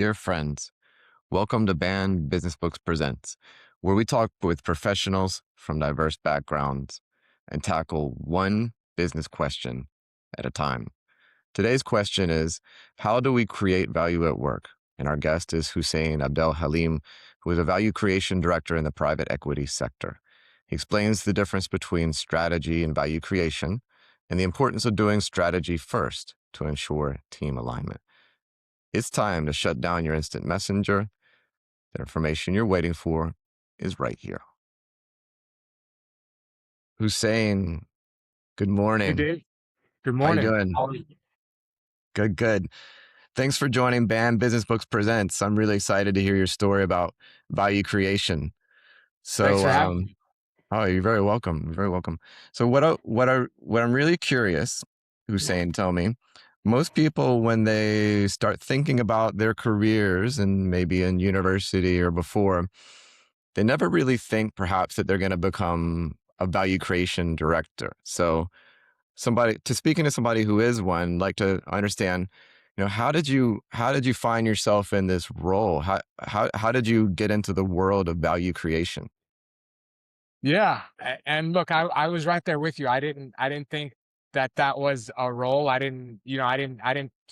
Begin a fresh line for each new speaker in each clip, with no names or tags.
Dear friends, welcome to Band Business Books Presents, where we talk with professionals from diverse backgrounds and tackle one business question at a time. Today's question is, how do we create value at work? And our guest is Hussein Abdelhalim, who is a value creation director in the private equity sector. He explains the difference between strategy and value creation and the importance of doing strategy first to ensure team alignment. It's time to shut down your instant messenger. The information you're waiting for is right here. Hussein, good
Hey,
morning.
Dave. Good
How you
morning.
doing?
How are you?
Good, good. Thanks for joining Band Business Books Presents. I'm really excited to hear your story about value creation.
Thanks
So,
for having me.
oh, you're very welcome. You're very welcome. So, what I'm really curious, Hussein, tell me. Most people, when they start thinking about their careers and maybe in university or before, they never really think perhaps that they're going to become a value creation director. So, speaking to somebody who is one, like to understand, how did you find yourself in this role? How did you get into the world of value creation?
Yeah, and look, I was right there with you. I didn't think that was a role. I didn't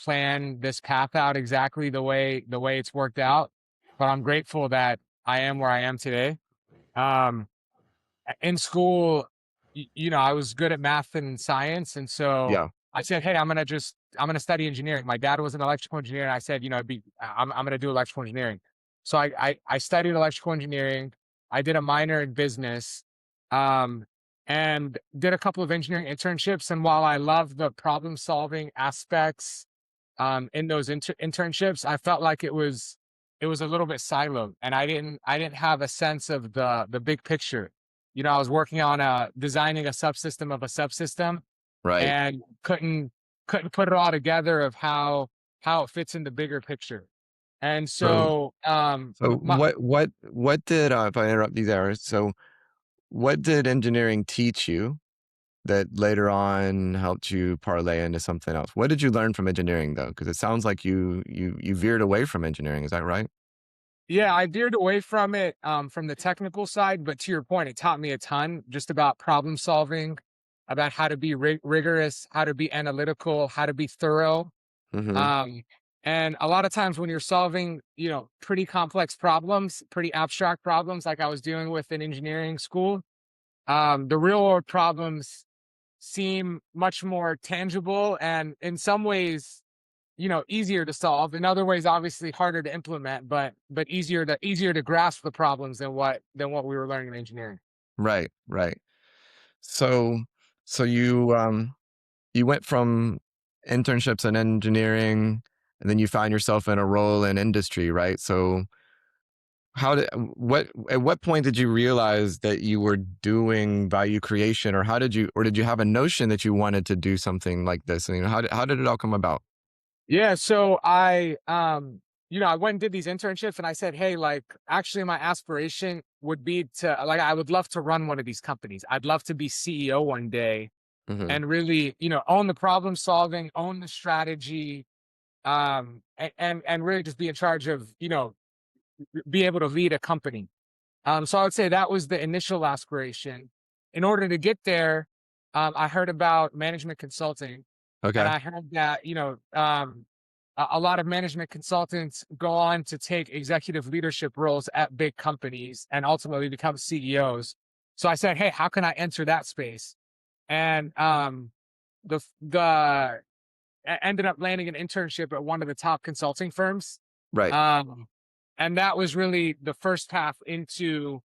plan this path out exactly the way it's worked out. But I'm grateful that I am where I am today. Um, in school, I was good at math and science, and so
Yeah.
I said, "Hey, I'm gonna study engineering." My dad was an electrical engineer, and I said, I'm gonna do electrical engineering." So I studied electrical engineering. I did a minor in business, um, and did a couple of engineering internships. And while I love the problem solving aspects, in those internships, I felt like it was a little bit siloed, and I didn't have a sense of the big picture. I was working on designing a subsystem of a subsystem,
Right.
and couldn't put it all together of how it fits in the bigger picture. And
So,
so,
so
my
what did, if I interrupt you there, so what did engineering teach you that later on helped you parlay into something else? What did you learn from engineering though? Because it sounds like you veered away from engineering. Is that right?
Yeah, I veered away from it, from the technical side, but to your point, it taught me a ton just about problem solving, about how to be rigorous, how to be analytical, how to be thorough.
Mm-hmm.
Um, and a lot of times when you're solving, pretty complex problems, pretty abstract problems, like I was dealing with in engineering school, the real world problems seem much more tangible and in some ways, easier to solve. In other ways, obviously harder to implement, but easier to grasp the problems than what we were learning in engineering.
Right, right. So, so you went from internships in engineering, and then you found yourself in a role in industry, right? So, at what point did you realize that you were doing value creation, or did you have a notion that you wanted to do something like this? And, how did it all come about?
Yeah, so I went and did these internships and I said, "Hey, like actually my aspiration would be to like I would love to run one of these companies. I'd love to be CEO one day
Hmm.
and really, own the problem solving, own the strategy, and really just be in charge of, be able to lead a company." So I would say that was the initial aspiration. In order to get there, I heard about management consulting, and
Okay.
I heard that a lot of management consultants go on to take executive leadership roles at big companies and ultimately become CEOs. So I said, "Hey, how can I enter that space?" And ended up landing an internship at one of the top consulting firms.
Right.
Um, and that was really the first path into,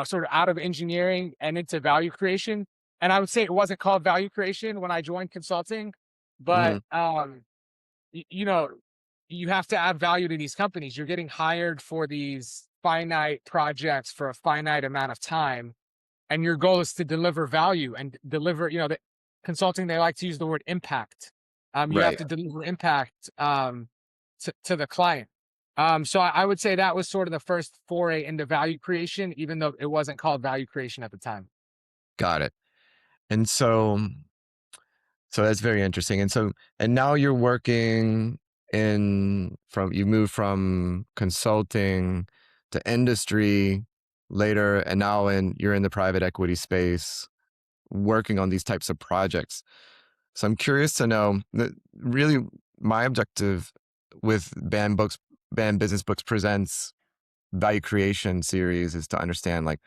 sort of out of engineering and into value creation. And I would say it wasn't called value creation when I joined consulting, but
Hmm.
y- you know, you have to add value to these companies. You're getting hired for these finite projects for a finite amount of time, and your goal is to deliver value and deliver. The consulting, they like to use the word impact. You have
Right.
to deliver impact to the client. So I would say that was sort of the first foray into value creation, even though it wasn't called value creation at the time.
Got it. And so that's very interesting. And now you're working. in from you moved from consulting to industry later, and now you're in the private equity space working on these types of projects. So I'm curious to know that really my objective with Band Business Books Presents Value Creation series is to understand, like,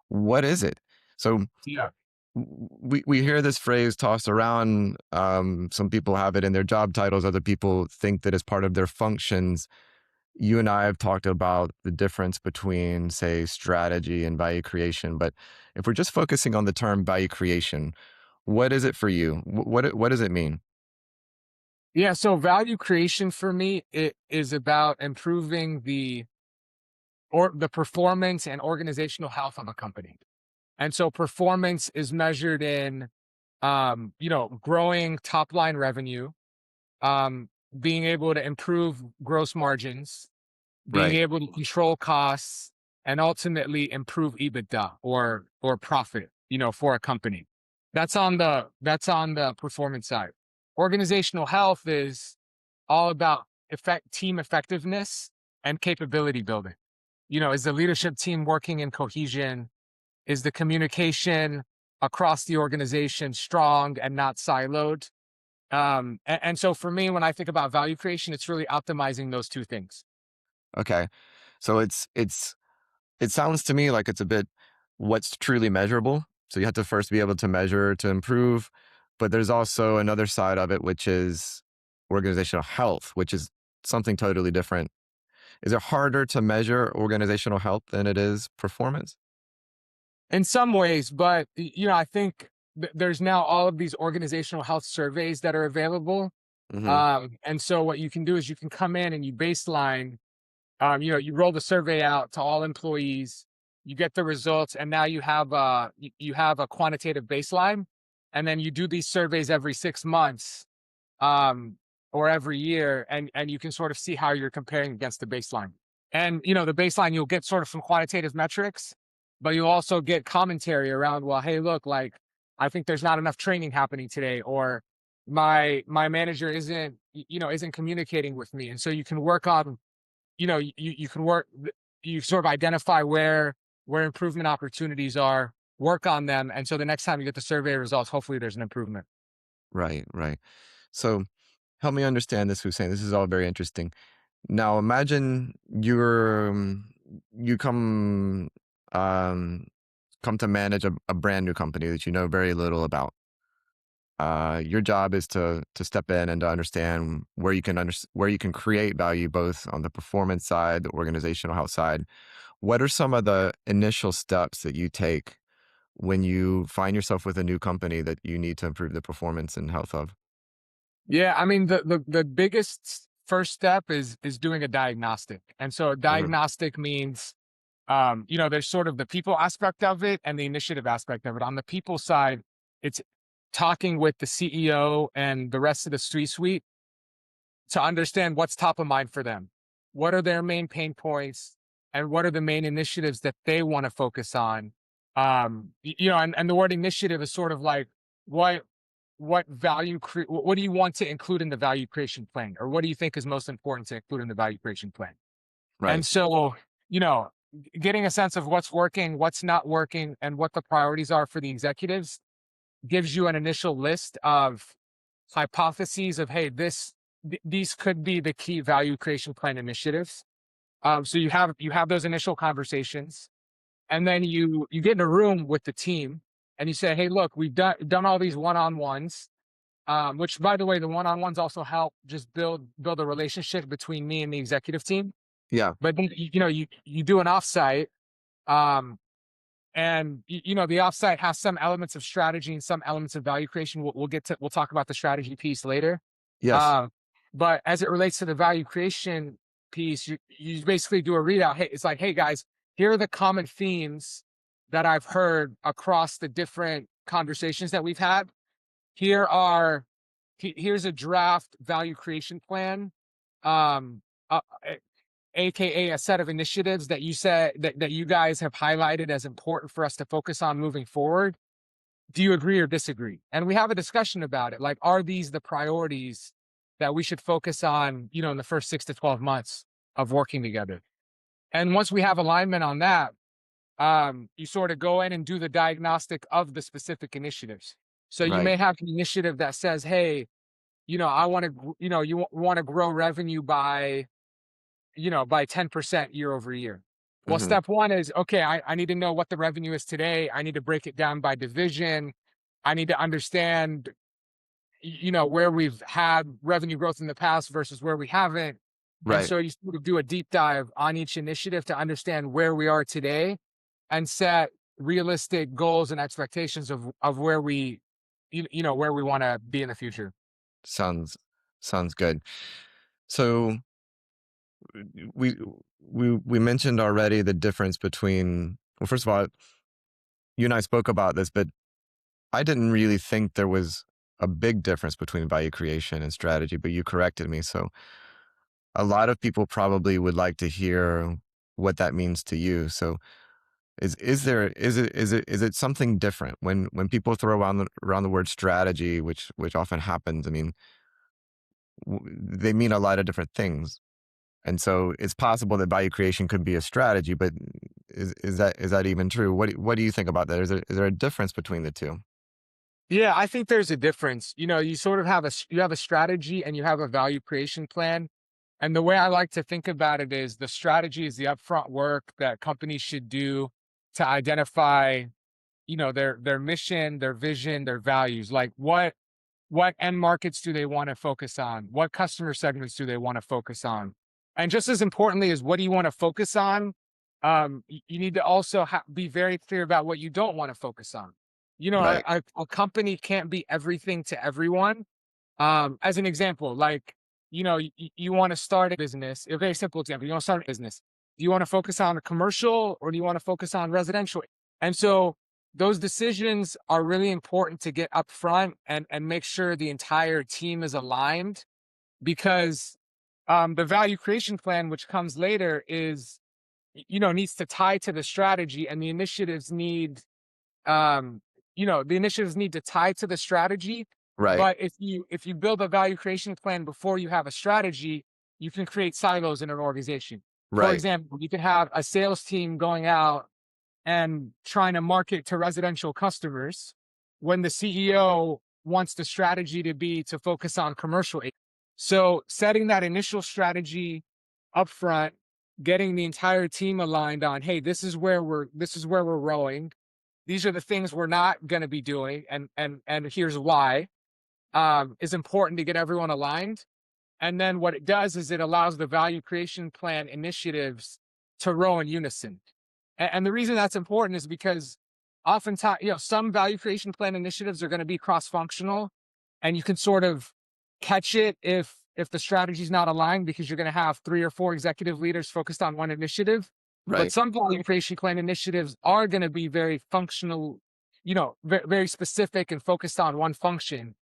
what is it? So
Yeah.
we hear this phrase tossed around. Some people have it in their job titles. Other people think that as part of their functions. You and I have talked about the difference between, say, strategy and value creation. But if we're just focusing on the term value creation, what is it for you? What does it mean?
Yeah. So value creation for me, it is about improving the performance and organizational health of a company. And so performance is measured in, growing top line revenue, um, being able to improve gross margins, being
Right.
able to control costs, and ultimately improve EBITDA or profit, for a company. That's on the performance side. Organizational health is all about team effectiveness and capability building. Is the leadership team working in cohesion? Is the communication across the organization strong and not siloed? And so for me, when I think about value creation, it's really optimizing those two things.
Okay. So it sounds to me like it's a bit what's truly measurable. So you have to first be able to measure to improve, but there's also another side of it, which is organizational health, which is something totally different. Is it harder to measure organizational health than it is performance?
In some ways, but I think there's now all of these organizational health surveys that are available.
Hmm.
And so what you can do is you can come in and you baseline. You roll the survey out to all employees, you get the results, and now you have a quantitative baseline, and then you do these surveys every 6 months, um, or every year, and you can sort of see how you're comparing against the baseline. And the baseline, you'll get sort of some quantitative metrics, but you'll also get commentary around, well, hey, look, like I think there's not enough training happening today, or my manager isn't communicating with me, and so you can work on you can you sort of identify where improvement opportunities are, work on them, and so the next time you get the survey results, hopefully there's an improvement.
Right, right. So help me understand this, Hussein. This is all very interesting. Now imagine you um, come to manage a brand new company that you know very little about. Your job is to step in and to understand where you can create value both on the performance side, the organizational health side. What are some of the initial steps that you take when you find yourself with a new company that you need to improve the performance and health of?
Yeah, I mean the biggest first step is doing a diagnostic, and so a
Hmm.
diagnostic means there's sort of the people aspect of it and the initiative aspect of it. On the people side, it's talking with the CEO and the rest of the C-suite to understand what's top of mind for them. What are their main pain points and what are the main initiatives that they want to focus on? And the word initiative is sort of like what what do you want to include in the value creation plan, or what do you think is most important to include in the value creation plan? And
Right.
so, you know, getting a sense of what's working, what's not working, and what the priorities are for the executives gives you an initial list of hypotheses of, hey, these could be the key value creation plan initiatives. So you have those initial conversations, and then you get in a room with the team and you say, hey, look, we've done all these one-on-ones. Which, by the way, the one-on-ones also help just build a relationship between me and the executive team.
Yeah.
But then, you do an offsite, um, and the offsite has some elements of strategy and some elements of value creation. We'll talk about the strategy piece later.
Yes.
Um, but as it relates to the value creation piece, you basically do a readout. Hey, it's like, hey guys, here are the common themes that I've heard across the different conversations that we've had. Here are here's a draft value creation plan. Um, AKA a set of initiatives that you said that you guys have highlighted as important for us to focus on moving forward. Do you agree or disagree? And we have a discussion about it. Like, are these the priorities that we should focus on, in the first 6 to 12 months of working together. And once we have alignment on that, you sort of go in and do the diagnostic of the specific initiatives. So you
Right.
may have an initiative that says, hey, I want to, you want to grow revenue by 10% year over year. Well,
Hmm.
step one is, okay, I need to know what the revenue is today. I need to break it down by division. I need to understand, where we've had revenue growth in the past versus where we haven't. And
Right.
so you sort of do a deep dive on each initiative to understand where we are today and set realistic goals and expectations of where where we want to be in the future.
Sounds sounds good. So we we mentioned already the difference between, well, first of all, you and I spoke about this, but I didn't really think there was a big difference between value creation and strategy, but you corrected me. So a lot of people probably would like to hear what that means to you. So is there is it something different when people throw around the word strategy, which often happens? I mean, they mean a lot of different things. And so it's possible that value creation could be a strategy, but is that even true? What do you think about that? Is there a difference between the two?
Yeah, I think there's a difference. You sort of have you have a strategy and you have a value creation plan. And the way I like to think about it is the strategy is the upfront work that companies should do to identify, their mission, their vision, their values. Like what end markets do they want to focus on? What customer segments do they want to focus on? And just as importantly as what do you want to focus on, you need to also be very clear about what you don't want to focus on.
Right.
A company can't be everything to everyone. As an example, like, you want to start a business, a very simple example, you want to start a business. Do you want to focus on a commercial or do you want to focus on residential? And so those decisions are really important to get up front and make sure the entire team is aligned because the value creation plan, which comes later, needs to tie to the strategy and um, the initiatives need to tie to the strategy.
Right.
But if you build a value creation plan before you have a strategy, you can create silos in an organization. For
Right.
example, you can have a sales team going out and trying to market to residential customers when the CEO wants the strategy to be to focus on commercial. So setting that initial strategy upfront, getting the entire team aligned on, hey, this is where we're rowing. These are the things we're not going to be doing, and here's why. Is important to get everyone aligned. And then what it does is it allows the value creation plan initiatives to row in unison. And the reason that's important is because oftentimes, some value creation plan initiatives are going to be cross-functional, and you can sort of catch it if the strategy is not aligned because you're going to have 3 or 4 executive leaders focused on one initiative. But
Right.
some value creation plan initiatives are going to be very functional, very specific and focused on one function.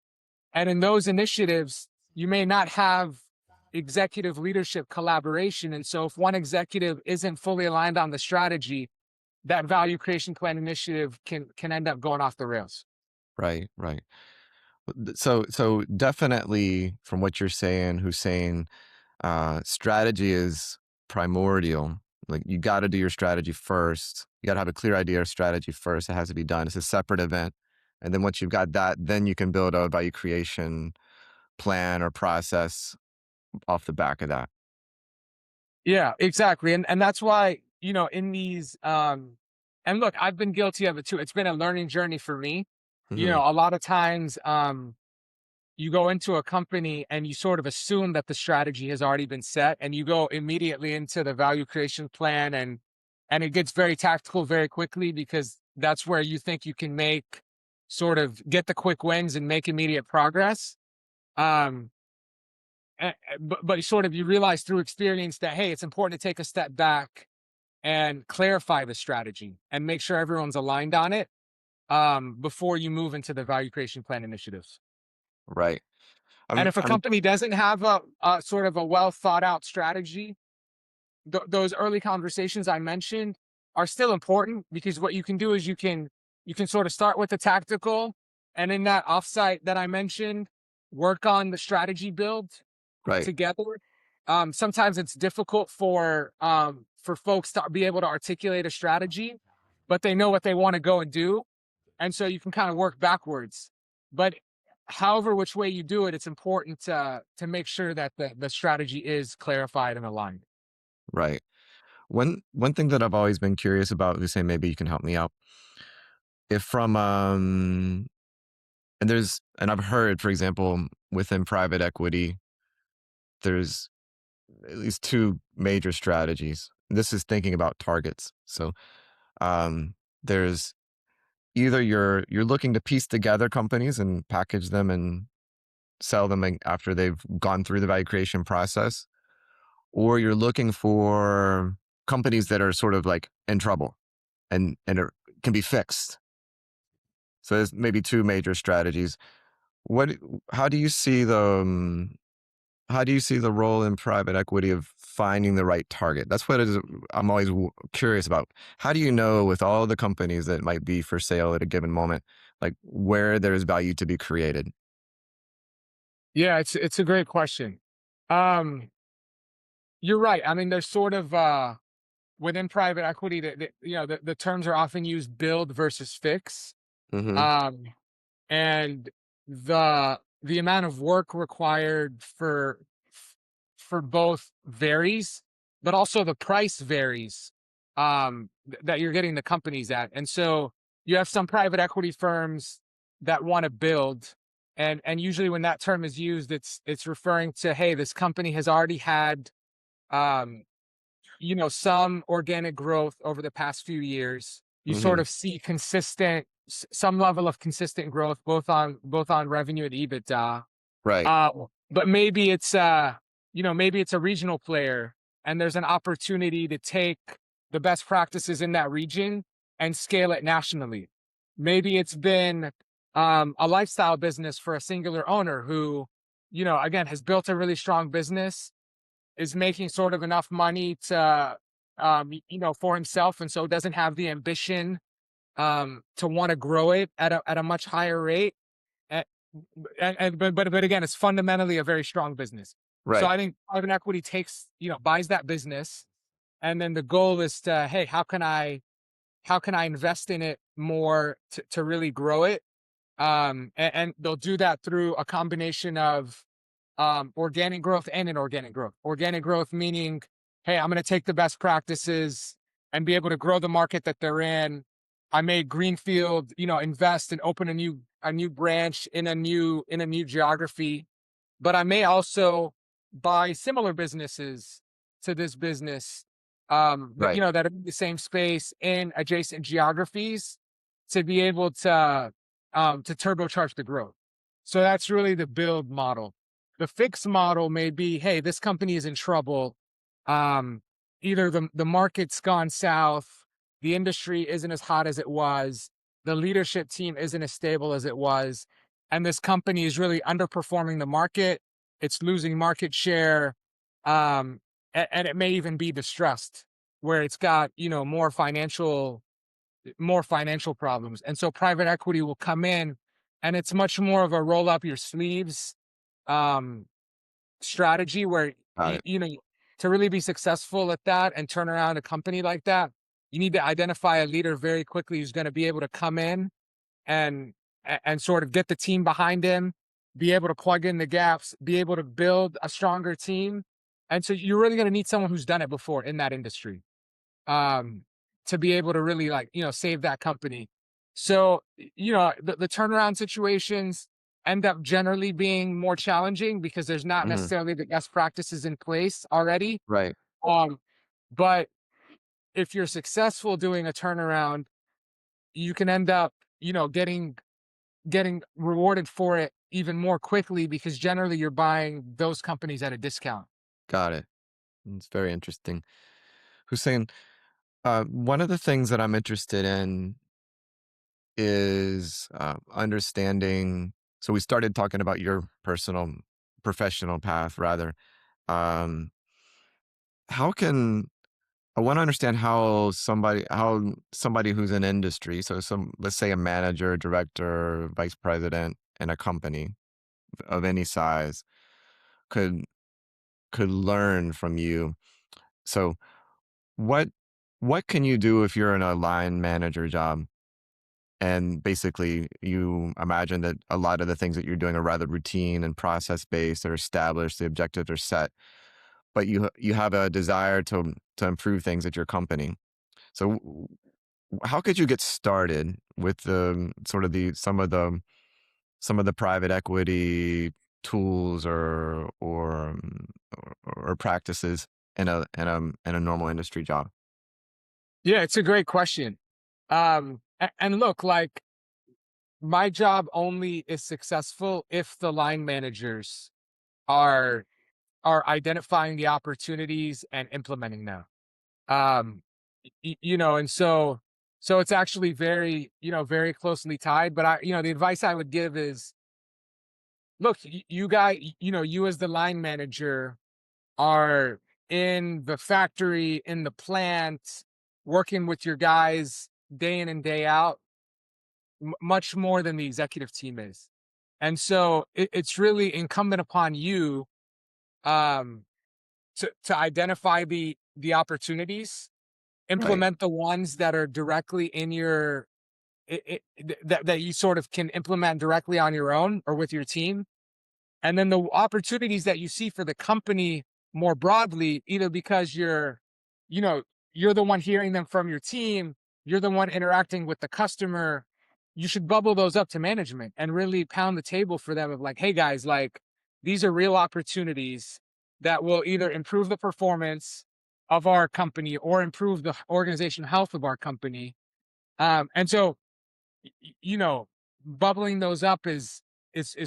And in those initiatives, you may not have executive leadership collaboration. And so if one executive isn't fully aligned on the strategy, that value creation plan initiative can end up going off the rails.
Right. Right. So definitely from what you're saying, Hussein, strategy is primordial. Like you got to do your strategy first. You got to have a clear idea of strategy first. It has to be done. It's a separate event. And then once you've got that, then you can build a value creation plan or process off the back of that.
Yeah, exactly. And that's why, in these and look, I've been guilty of it too. It's been a learning journey for me.
Hmm.
A lot of times you go into a company and you sort of assume that the strategy has already been set and you go immediately into the value creation plan and it gets very tactical very quickly because that's where you think you can make sort of get the quick wins and make immediate progress. Um but sort of you realize through experience that hey, it's important to take a step back and clarify the strategy and make sure everyone's aligned on it before you move into the value creation plan initiatives.
Right.
And
I'm,
if a
I'm,
company doesn't have a sort of a well thought out strategy, those early conversations I mentioned are still important because what you can do is you can sort of start with the tactical, and in that offsite that I mentioned, work on the strategy build
Right.
together. Sometimes it's difficult for folks to be able to articulate a strategy, but they know what they want to go and do, and so you can kind of work backwards. But however which way you do it, it's important to make sure that the strategy is clarified and aligned.
Right. One thing that I've always been curious about, who say maybe you can help me out. If from and I've heard, for example, within private equity, there's at least two major strategies. This is thinking about targets. So um, there's either you're looking to piece together companies and package them and sell them after they've gone through the value creation process, or you're looking for companies that are sort of like in trouble can be fixed. So there's maybe two major strategies. What how do you see the how do you see the role in private equity of finding the right target? That's what it is. I'm always curious about. How do you know with all the companies that might be for sale at a given moment, like where there's value to be created?
Yeah, it's a great question. Um, you're right. I mean, there's sort of within private equity that the terms are often used build versus fix.
Mm-hmm.
Um, and the amount of work required for both varies, but also the price varies that you're getting the companies at. And so you have some private equity firms that want to build, and usually when that term is used, it's referring to, hey, this company has already had um some organic growth over the past few years. You sort
Mm-hmm.
of see some level of consistent growth, both on revenue and EBITDA.
Right.
Uh, but maybe it's a regional player, and there's an opportunity to take the best practices in that region and scale it nationally. Maybe it's been a lifestyle business for a singular owner who, again, has built a really strong business, is making sort of enough money to for himself, and so doesn't have the ambition to want to grow it at a much higher rate. A- but again, it's fundamentally a very strong business. So
Right.
I think private equity buys that business, and then the goal is to, hey, how can I invest in it more to really grow it? And they'll do that through a combination of organic growth and inorganic growth. Organic growth meaning, hey, I'm going to take the best practices and be able to grow the market that they're in. I may greenfield, invest and open a new branch in a new geography, but I may also buy similar businesses to this business,
Right.
that are in the same space in adjacent geographies to be able to turbocharge the growth. So that's really the build model. The fix model may be, hey, this company is in trouble. Um, Either the market's gone south, the industry isn't as hot as it was, the leadership team isn't as stable as it was, and this company is really underperforming the market. It's losing market share, and it may even be distressed, where it's got more financial problems. And so private equity will come in, and it's much more of a roll up your sleeves um, strategy where
Got it.
to really be successful at that and turn around a company like that, you need to identify a leader very quickly who's going to be able to come in and and sort of get the team behind him, be able to plug in the gaps, be able to build a stronger team. And so you're really going to need someone who's done it before in that industry, um, to be able to really, like, save that company. So, the turnaround situations end up generally being more challenging because there's not
Mm-hmm.
necessarily the best practices in place already.
Right.
Um, but if you're successful doing a turnaround, you can end up, getting rewarded for it even more quickly because generally you're buying those companies at a discount.
Got it. It's very interesting. Hussein, one of the things that I'm interested in is understanding. So we started talking about your professional path, rather. Um, how can I want to understand how somebody who's in industry, so let's say a manager, director, vice president in a company of any size, could could learn from you. So what what can you do if you're in a line manager job and basically you imagine that a lot of the things that you're doing are rather routine and process based, they're established, the objectives are set, but you have a desire to improve things at your company. So how could you get started with the sort of the some of the private equity tools or practices in a normal industry job?
Yeah, it's a great question. And look, like my job only is successful if the line managers are identifying the opportunities and implementing them. Um, and so it's actually very, very closely tied. But the advice I would give is, look, you guys, you as the line manager are in the factory, in the plant, working with your guys day in and day out, much more than the executive team is. And so it's really incumbent upon you, um, to identify the opportunities,
Right.
implement the ones that are directly in your that you sort of can implement directly on your own or with your team, and then the opportunities that you see for the company more broadly, either because you know, you're the one hearing them from your team, you're the one interacting with the customer, you should bubble those up to management and really pound the table for them of like, hey guys, like these are real opportunities that will either improve the performance of our company or improve the organizational health of our company. And so you know, bubbling those up is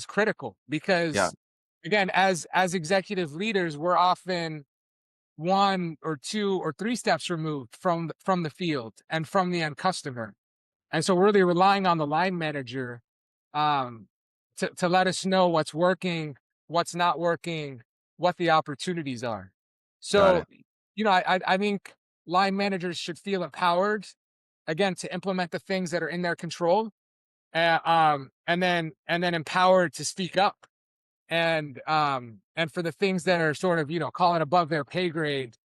critical
Yeah.
because again, as executive leaders, we're often one or two or three steps removed from the field and from the end customer. And so we're really relying on the line manager, um, to let us know what's working, what's not working, what the opportunities are.
Got
So,
it.
I think line managers should feel empowered again to implement the things that are in their control, and then empowered to speak up, and for the things that are sort of call it above their pay grade,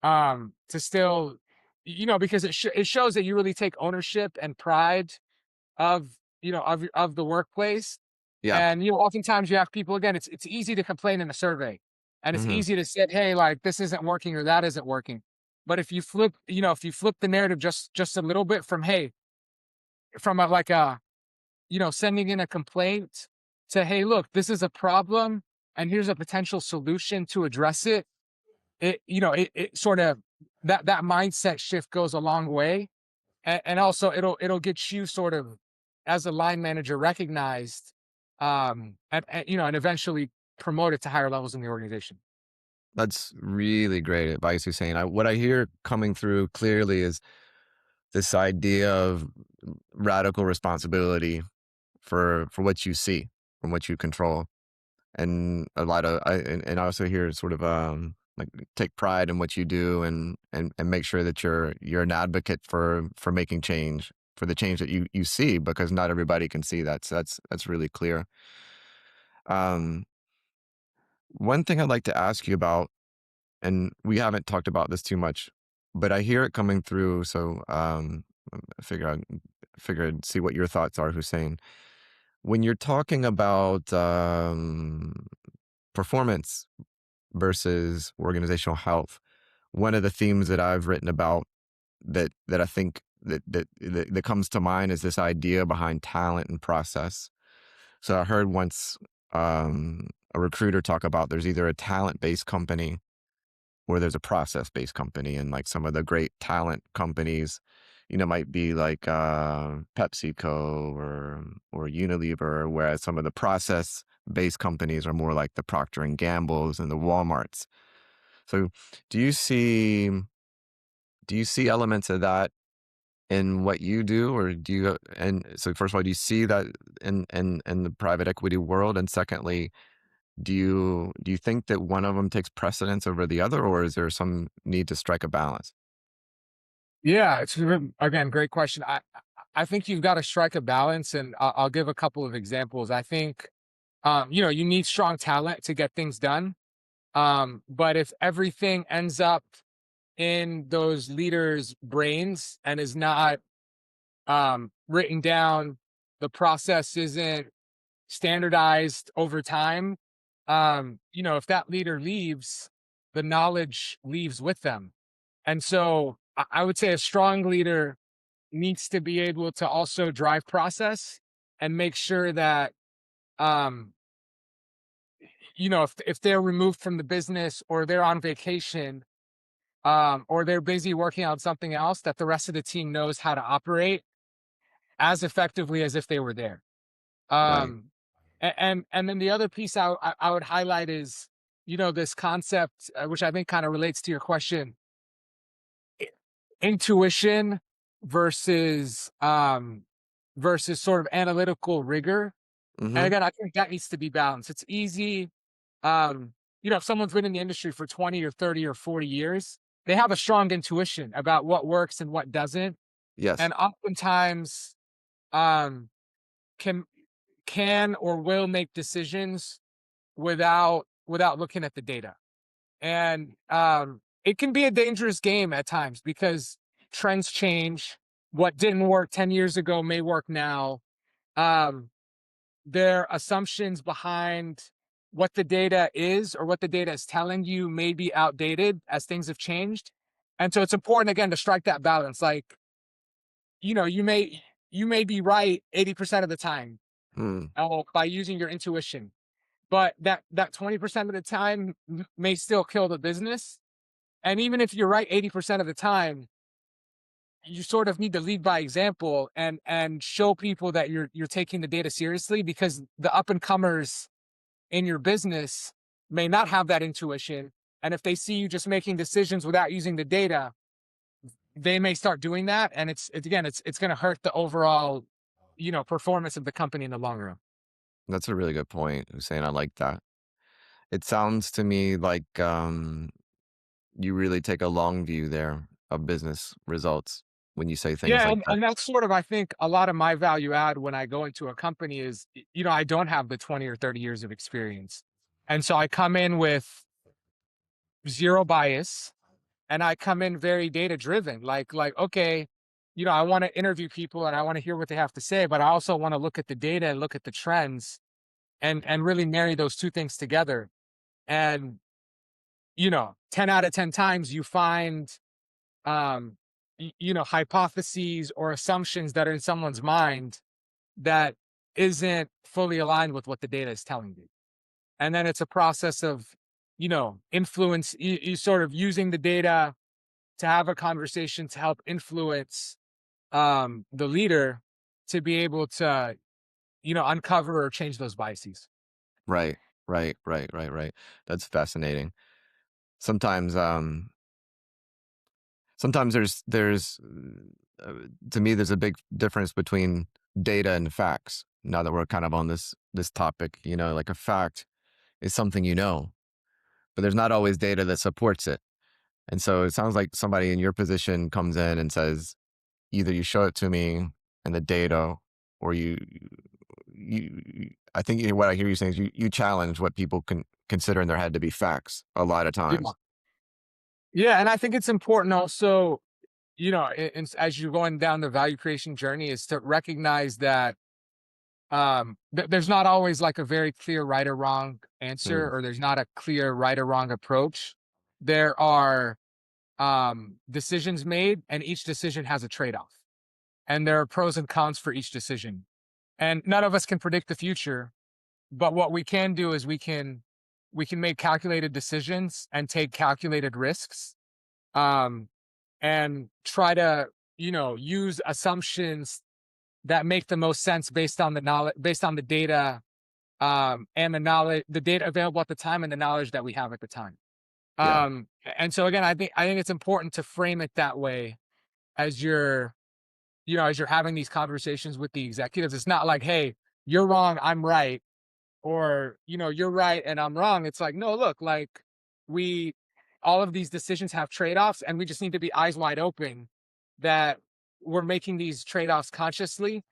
to still, because it shows that you really take ownership and pride of of the workplace.
Yeah.
And oftentimes you have people, again, it's easy to complain in a survey, and it's
Mhm.
easy to say, hey, like this isn't working or that isn't working. But if you flip the narrative just a little bit from, hey, from a like a sending in a complaint to, hey, look, this is a problem and here's a potential solution to address it. It sort of, that mindset shift goes a long way. And also it'll get you sort of as a line manager recognized, and eventually promoted to higher levels in the organization.
That's really great advice, Hussein. What I hear coming through clearly is this idea of radical responsibility for what you see, from what you control, and a lot of and I also hear sort of like take pride in what you do and make sure that you're an advocate for making change, for the change that you see, because not everybody can see that. So that's really clear. Um, one thing I'd like to ask you about, and we haven't talked about this too much, but I hear it coming through. So I figure I'd see what your thoughts are, Hussein. When you're talking about performance versus organizational health, one of the themes that I've written about that I think that comes to mind is this idea behind talent and process. So I heard once a recruiter talk about there's either a talent based company or there's a process based company, and like some of the great talent companies, might be like PepsiCo or Unilever, whereas some of the process based companies are more like the Procter and Gambles and the Walmarts. So do you see do you see elements of that in what you do, or do you and so first of all, do you see that in the private equity world? And secondly, do you think that one of them takes precedence over the other, or is there some need to strike a balance?
Yeah, again, great question. I think you've got to strike a balance, and I'll give a couple of examples. I think, you need strong talent to get things done. But if everything ends up in those leaders' brains and is not written down, the process isn't standardized over time. If that leader leaves, the knowledge leaves with them. And so I would say a strong leader needs to be able to also drive process and make sure that um, if they're removed from the business or they're on vacation, or they're busy working on something else, that the rest of the team knows how to operate as effectively as if they were there.
Right.
Um, and then the other piece I would highlight is, this concept, which I think kind of relates to your question, i- intuition versus versus sort of analytical rigor. And
Mm-hmm.
again, I think that needs to be balanced. It's easy, if someone's been in the industry for 20 or 30 or 40 years, they have a strong intuition about what works and what doesn't.
Yes.
And oftentimes, um, can can or will make decisions without looking at the data. And it can be a dangerous game at times because trends change. What didn't work 10 years ago may work now. Um, their assumptions behind what the data is or what the data is telling you may be outdated as things have changed. And so it's important again to strike that balance. Like, you know, you may you may be right 80% of the time
Mm.
by using your intuition. But that 20% of the time may still kill the business. And even if you're right 80% of the time, you sort of need to lead by example and show people that you're taking the data seriously, because the up and comers in your business may not have that intuition. And if they see you just making decisions without using the data, they may start doing that. And it's going to hurt the overall, performance of the company in the long run.
That's a really good point, Hussein. I like that. It sounds to me like you really take a long view there of business results when you say things
Yeah,
like that.
and that's sort of, I think, a lot of my value add when I go into a company is, I don't have the 20 or 30 years of experience. And so I come in with zero bias, and I come in very data driven. Like, okay, I want to interview people and I want to hear what they have to say, but I also want to look at the data and look at the trends and really marry those two things together. And 10 out of 10 times you find um hypotheses or assumptions that are in someone's mind that isn't fully aligned with what the data is telling you. And then it's a process of, influence, you sort of using the data to have a conversation to help influence the leader to be able to, uncover or change those biases.
Right. Right. Right. Right. Right. That's fascinating. Sometimes, sometimes uh, to me, there's a big difference between data and facts. Now that we're kind of on this topic, like a fact is something but there's not always data that supports it. And so it sounds like somebody in your position comes in and says, either you show it to me and the data, or I think what I hear you saying is you challenge what people can consider in their head to be facts a lot of
Yeah.
times.
Yeah. And I think it's important also, as you're going down the value creation journey, is to recognize that there's not always like a very clear right or wrong answer,
Mm,
or there's not a clear right or wrong approach. There are decisions made, and each decision has a trade-off, and there are pros and cons for each decision. And none of us can predict the future, but what we can do is we can make calculated decisions and take calculated risks, um, and try to use assumptions that make the most sense based on the knowledge, based on the data, and the data available at the time, and the knowledge that we have at the time.
yeah,
And so again, I think it's important to frame it that way as you're having these conversations with the executives. It's not like, hey, you're wrong, I'm right, or you're right and I'm wrong. It's like, no, look, like, we all of these decisions have trade-offs, and we just need to be eyes wide open that we're making these trade-offs consciously,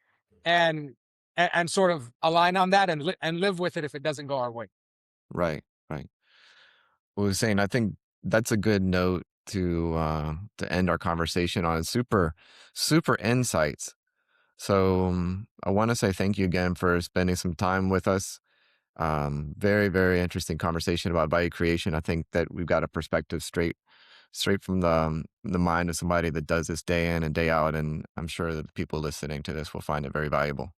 and and sort of align on that and live with it if it doesn't go our way.
right, right. Well, Hussein, I think that's a good note to end our conversation on. Super, super insights. So I want to say thank you again for spending some time with us. Very, very interesting conversation about value creation. I think that we've got a perspective straight from the mind of somebody that does this day in and day out, and I'm sure that the people listening to this will find it very valuable.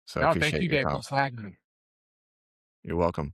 So I
No, thank
appreciate
you,
your
Dave.
time.
Thanks for having me.
You're welcome.